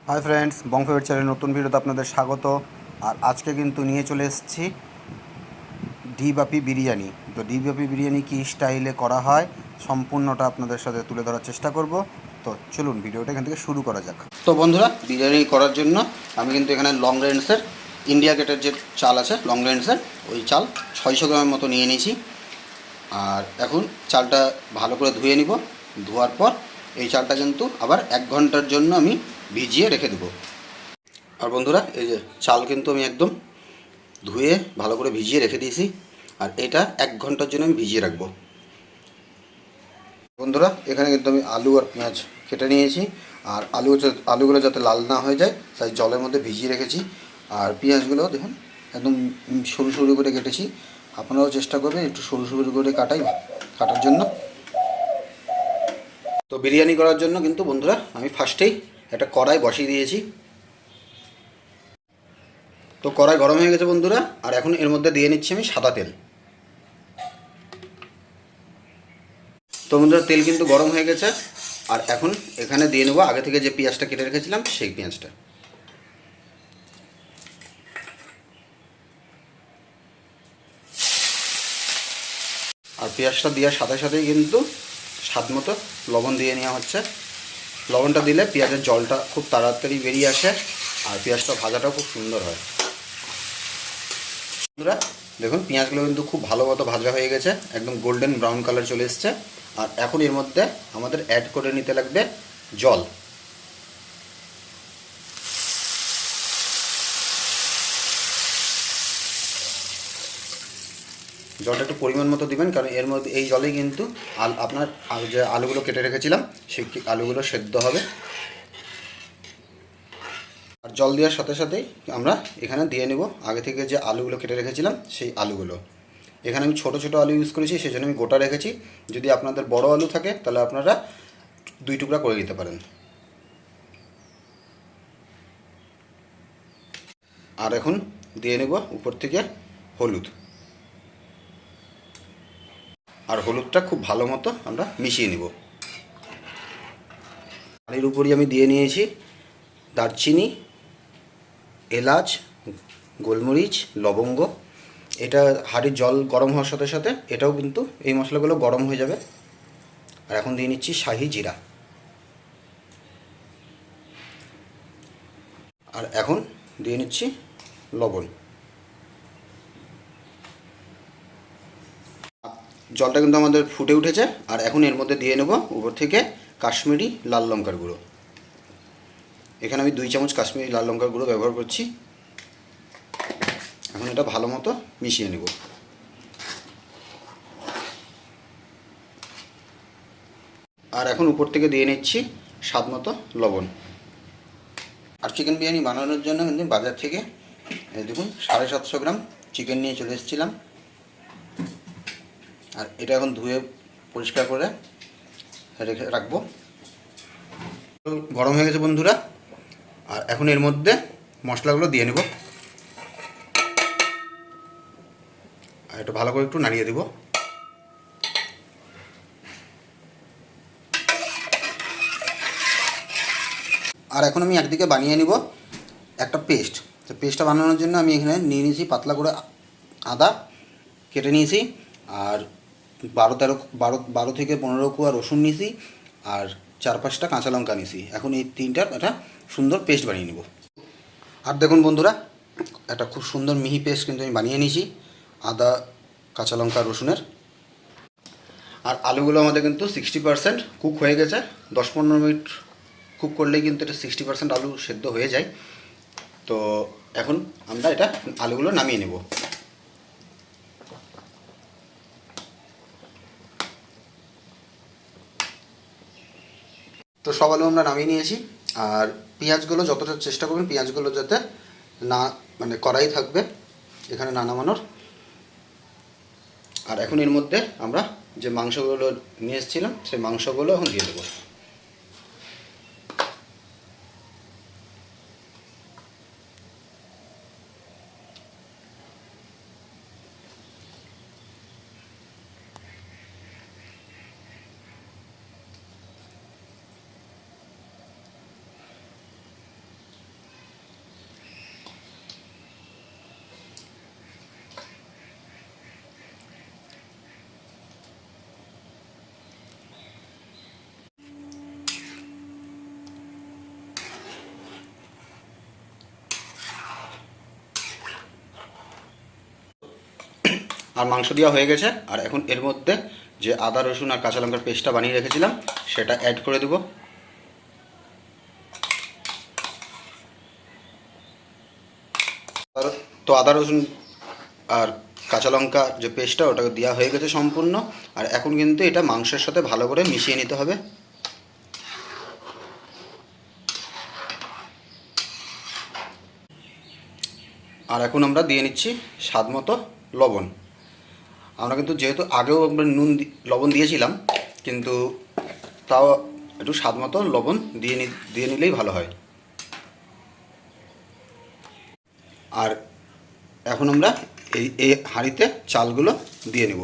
Hi friends, বংফেট চ্যানেলের নতুন ভিডিওতে আপনাদের স্বাগত। আর আজকে কিন্তু নিয়ে চলে এসেছি ডিবাপি বিরিয়ানি। তো ডিবাপি বিরিয়ানি কী স্টাইলে করা হয় সম্পূর্ণটা আপনাদের সাথে তুলে ধরার চেষ্টা করব। তো চলুন ভিডিওটা এখান থেকে শুরু করা যাক। তো বন্ধুরা, বিরিয়ানি করার জন্য আমি কিন্তু এখানে লং রেঞ্জের ইন্ডিয়া গেটের যে চাল আছে, লং রেঞ্জের ওই চাল 600 গ্রামের মতো নিয়ে নিয়েছি। আর এখন চালটা ভালো করে ধুয়ে নিব। ধোয়ার পর এই চালটা কিন্তু আবার 1 ঘন্টার জন্য আমি ভিজিয়ে রেখে দেবো। আর বন্ধুরা, এই যে চাল কিন্তু আমি একদম ধুয়ে ভালো করে ভিজিয়ে রেখে দিয়েছি। আর এটা 1 ঘন্টার জন্য আমি ভিজিয়ে রাখবো। বন্ধুরা, এখানে কিন্তু আমি আলু আর পেঁয়াজ কেটে নিয়েছি। আর আলুগুলো যাতে লাল না হয়ে যায় তাই জলের মধ্যে ভিজিয়ে রেখেছি। আর পেঁয়াজগুলো দেখুন একদম সরু সরু করে কেটেছি। আপনারাও চেষ্টা করবেন একটু সরু সরু করে কাটার জন্য। তো বিরিয়ানি করার জন্য কিন্তু বন্ধুরা আমি ফার্স্টেই একটা কড়াই বসিয়ে দিয়েছি। তো কড়াই গরম হয়ে গেছে বন্ধুরা। আর এখন এর মধ্যে দিয়ে নিচ্ছি আমি সাদা তেল। তো বন্ধুরা, তেল কিন্তু গরম হয়ে গেছে। আর এখন এখানে দিয়ে নেবো আগে থেকে যে পেঁয়াজটা কেটে রেখেছিলাম সেই পেঁয়াজটা। আর পেঁয়াজটা দেওয়ার সাথে সাথেই কিন্তু স্বাদ মতো লবণ দিয়ে নেওয়া হচ্ছে। লবণটা দিলে পেঁয়াজের জলটা খুব তাড়াতাড়ি বেরিয়ে আসে আর পেঁয়াজটা ভাজাটাও খুব সুন্দর হয়। বন্ধুরা দেখুন, পেঁয়াজগুলো কিন্তু খুব ভালো মতো ভাজা হয়ে গেছে, একদম গোল্ডেন ব্রাউন কালার চলে এসছে। আর এখন এর মধ্যে আমাদের অ্যাড করে নিতে লাগবে জল। জলটা একটু পরিমাণ মতো দিবেন, কারণ এর মধ্যে এই জলেই কিন্তু আপনার যে আলুগুলো কেটে রেখেছিলাম সেই আলুগুলো সেদ্ধ হবে। আর জল দেওয়ার সাথে সাথেই আমরা এখানে দিয়ে নেব আগে থেকে যে আলুগুলো কেটে রেখেছিলাম সেই আলুগুলো। এখানে আমি ছোটো ছোটো আলু ইউজ করেছি, সেই জন্য আমি গোটা রেখেছি। যদি আপনাদের বড় আলু থাকে তাহলে আপনারা 2 টুকরা করে দিতে পারেন। আর এখন দিয়ে নেব উপর থেকে হলুদ। আর হলুদটা খুব ভালো মতো আমরা মিশিয়ে নেব। আর এর উপরই আমি দিয়ে নিয়েছি দারচিনি, এলাচ, গোলমরিচ, লবঙ্গ। এটা হাঁড়ির জল গরম হওয়ার সাথে সাথে এটাও কিন্তু এই মশলাগুলো গরম হয়ে যাবে। আর এখন দিয়ে নিচ্ছি শাহি জিরা। আর এখন দিয়ে নিচ্ছি লবণ। জলটা কিন্তু আমাদের ফুটে উঠেছে। আর এখন এর মধ্যে দিয়ে নেব উপর থেকে কাশ্মীরি লাল লঙ্কার গুঁড়ো। এখানে আমি 2 চামচ কাশ্মীরি লাল লঙ্কার গুঁড়ো ব্যবহার করছি। এখন এটা ভালো মতো মিশিয়ে নেব। আর এখন উপর থেকে দিয়ে নিচ্ছি স্বাদ মতো লবণ। আর চিকেন বিরিয়ানি বানানোর জন্য কিন্তু বাজার থেকে দেখুন 750 গ্রাম চিকেন নিয়ে চলে এসেছিলাম। আর এটা এখন ধুয়ে পরিষ্কার করে রেখে রাখবো। গরম হয়ে গেছে বন্ধুরা। আর এখন এর মধ্যে মশলাগুলো দিয়ে নেব। আর এটা ভালো করে একটু নাড়িয়ে দেব। আর এখন আমি একদিকে বানিয়ে নিব একটা পেস্ট। তো পেস্টটা বানানোর জন্য আমি এখানে নিয়ে নিয়েছি পাতলা করে আদা কেটে নিয়েছি। আর 12 থেকে 15 কোয়া রসুন নিয়েছি। আর 4-5টা কাঁচা লঙ্কা নিয়েছি। এখন এই তিনটার একটা সুন্দর পেস্ট বানিয়ে নেব। আর দেখুন বন্ধুরা, একটা খুব সুন্দর মিহি পেস্ট কিন্তু আমি বানিয়ে নিয়েছি আদা, কাঁচা লঙ্কা, রসুনের। আর আলুগুলো আমাদের কিন্তু 60% কুক হয়ে গেছে। 10-15 মিনিট কুক করলেই কিন্তু এটা 60% আলু সেদ্ধ হয়ে যায়। তো এখন আমরা এটা আলুগুলো নামিয়ে নেব। তো সব আলু আমরা নামিয়ে নিয়েছি। আর পেঁয়াজগুলো যতটা চেষ্টা করবেন পেঁয়াজগুলো যাতে না কড়াই থাকবে, এখানে না নামানোর। আর এখন এর মধ্যে আমরা যে মাংসগুলো নিয়ে এসেছিলাম সেই মাংসগুলো এখন দিয়ে দেবো। আর মাংস দেওয়া হয়ে গেছে। আর এখন এর মধ্যে যে আদা রসুন আর কাঁচা লঙ্কার পেস্টটা বানিয়ে রেখেছিলাম সেটা অ্যাড করে দেবো। তো আদা রসুন আর কাঁচা লঙ্কা যে পেস্টটা ওটা দেওয়া হয়ে গেছে সম্পূর্ণ। আর এখন কিন্তু এটা মাংসের সাথে ভালো করে মিশিয়ে নিতে হবে। আর এখন আমরা দিয়ে নিচ্ছি স্বাদ মতো লবণ। আমরা কিন্তু যেহেতু আগেও আমরা লবণ দিয়েছিলাম, কিন্তু তাও একটু স্বাদ মতো লবণ দিয়ে নিলেই ভালো হয়। আর এখন আমরা এই হাঁড়িতে চালগুলো দিয়ে নেব।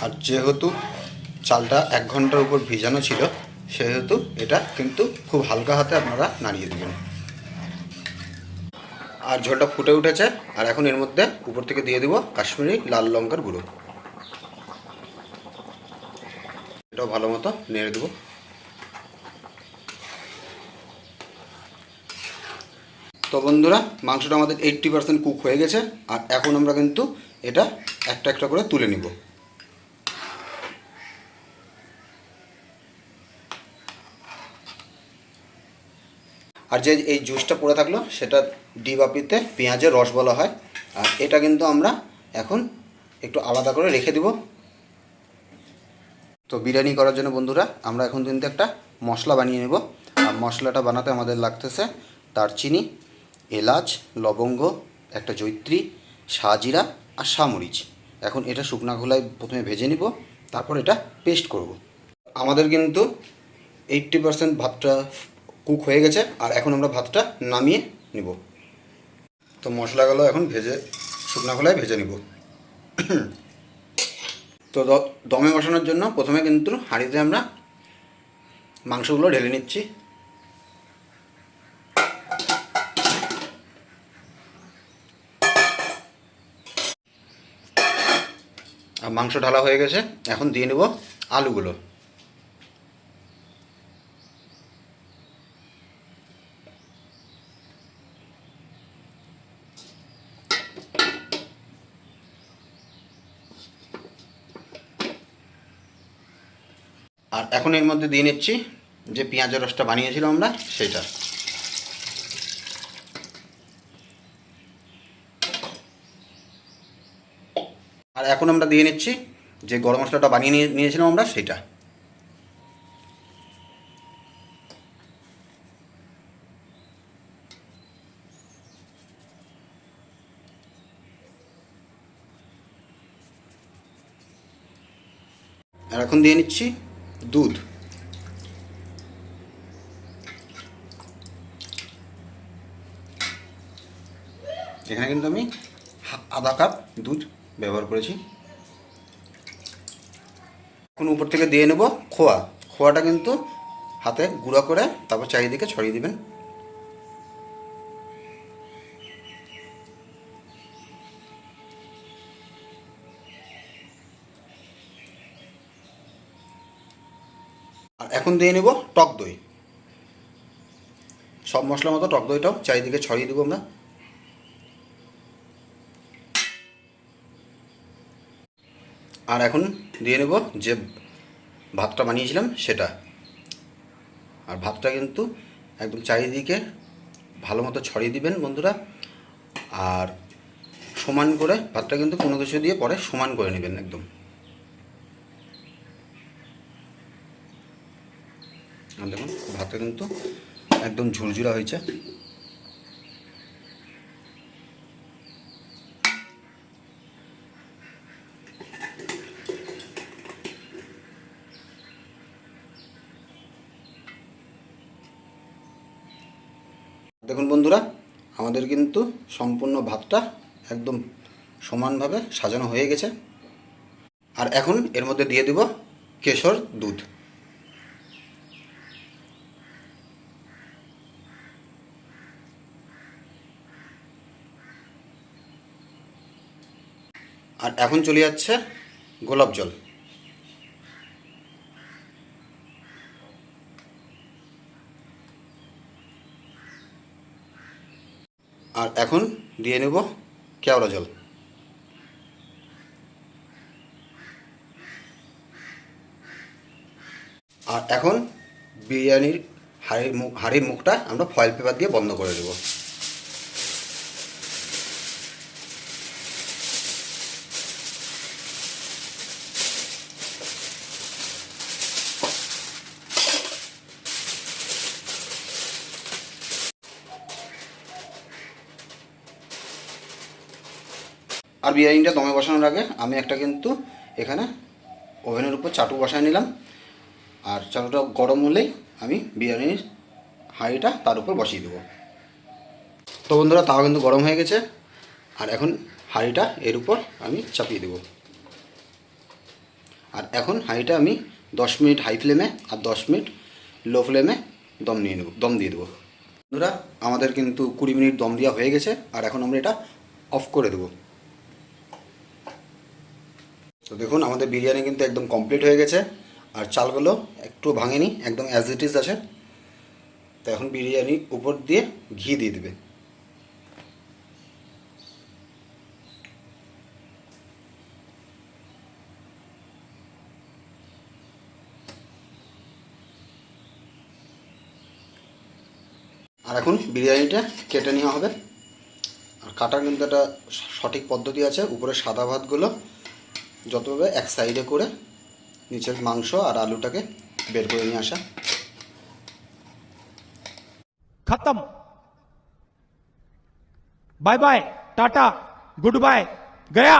আর যেহেতু চালটা 1 ঘন্টার উপর ভিজানো ছিল, সেহেতু এটা কিন্তু খুব হালকা হাতে আপনারা নাড়িয়ে দেবেন। আর ঝোলটা ফুটে উঠেছে। আর এখন এর মধ্যে উপর থেকে দিয়ে দেব কাশ্মীরি লাল লঙ্কার গুঁড়ো। এটাও ভালো মতো নেড়ে দেবো। তো বন্ধুরা, মাংসটা আমাদের 80% কুক হয়ে গেছে। আর এখন আমরা কিন্তু এটা একটা একটা করে তুলে নিব। আর যে এই জুসটা পড়ে থাকলো সেটা ডিবাপিতে পেঁয়াজের রস বলা হয়। আর এটা কিন্তু আমরা এখন একটু আলাদা করে রেখে দেব। তো বিরিয়ানি করার জন্য বন্ধুরা আমরা এখন কিন্তু একটা মশলা বানিয়ে নেব। আর মশলাটা বানাতে আমাদের লাগতেছে দারচিনি, এলাচ, লবঙ্গ, একটা জয়িত্রী, শাহজিরা আর শামরিচ। এখন এটা শুকনা খোলায় প্রথমে ভেজে নিব, তারপর এটা পেস্ট করব। আমাদের কিন্তু 80% ভাতটা কুক হয়ে গেছে। আর এখন আমরা ভাতটা নামিয়ে নিব। তো মশলাগুলো এখন শুকনা খোলায় ভেজে নিব। তো দমে বসানোর জন্য প্রথমে কিন্তু হাঁড়িতে আমরা মাংসগুলো ঢেলে নিচ্ছি। আর মাংস ঢালা হয়ে গেছে। এখন দিয়ে নেব আলুগুলো। আর এখন এর মধ্যে দিয়ে নিচ্ছি যে পেঁয়াজের রসটা বানিয়েছিলাম আমরা সেটা। আর এখন আমরা দিয়ে নিচ্ছি যে গরম মশলাটা বানিয়ে নিয়েছিলাম আমরা সেটা। আর এখন দিয়ে নিচ্ছি দুধ। এখানে কিন্তু আমি আধা কাপ দুধ ব্যবহার করেছি। এখন উপর থেকে দিয়ে নেব খোয়া। খোয়াটা কিন্তু হাতে গুঁড়া করে তারপর চারিদিকে ছড়িয়ে দিবেন। আর এখন দিয়ে নেব টক দই। সব মশলার মতো টক দইটাও চারিদিকে ছড়িয়ে দেবো আমরা। আর এখন দিয়ে নেব যে ভাতটা বানিয়েছিলাম সেটা। আর ভাতটা কিন্তু একদম চারিদিকে ভালো মতো ছড়িয়ে দিবেন বন্ধুরা। আর সমান করে ভাতটা কিন্তু কোনো কিছু দিয়ে পরে সমান করে নেবেন একদম। আর দেখুন ভাতটা কিন্তু একদম ঝুরঝুরা হয়েছে। দেখুন বন্ধুরা, আমাদের কিন্তু সম্পূর্ণ ভাতটা একদম সমানভাবে সাজানো হয়ে গেছে। আর এখন এর মধ্যে দিয়ে দেব কেশর দুধ। আর এখন চলে যাচ্ছে গোলাপ জল। আর এখন দিয়ে নেব কেওড়া জল। আর এখন বিরিয়ানির হাঁড়ির মুখটা আমরা ফয়েল পেপার দিয়ে বন্ধ করে দেব। আর বিরিয়ানিটা দমে বসানোর আগে আমি একটা কিন্তু এখানে ওভেনের উপর চাটু বসায় নিলাম। আর চাটুটা গরম হলেই আমি বিরিয়ানির হাঁড়িটা তার উপর বসিয়ে দেবো। তো বন্ধুরা, তাও কিন্তু গরম হয়ে গেছে। আর এখন হাঁড়িটা এর উপর আমি চাপিয়ে দেবো। আর এখন হাঁড়িটা আমি 10 মিনিট হাই ফ্লেমে আর 10 মিনিট লো ফ্লেমে দম দিয়ে দেবো। বন্ধুরা, আমাদের কিন্তু 20 মিনিট দম দেওয়া হয়ে গেছে। আর এখন আমরা এটা অফ করে দেবো। তো দেখুন, আমাদের বিরিয়ানি কিন্তু একদম কমপ্লিট হয়ে গেছে। আর চালগুলো একটু ভাঙেনি, একদম অ্যাজ ইট ইজ আছে। তো এখন বিরিয়ানির উপর দিয়ে ঘি দিয়ে দেবে। আর এখন বিরিয়ানিটা কেটে নেওয়া হবে। আর কাটার কিন্তু একটা সঠিক পদ্ধতি আছে। উপরে সাদা ভাতগুলো যতভাবে এক সাইডে করে নিচের মাংস আর আলুটাকে বের করে নিয়ে আসা। खत्म। Bye bye, tata, goodbye, गया।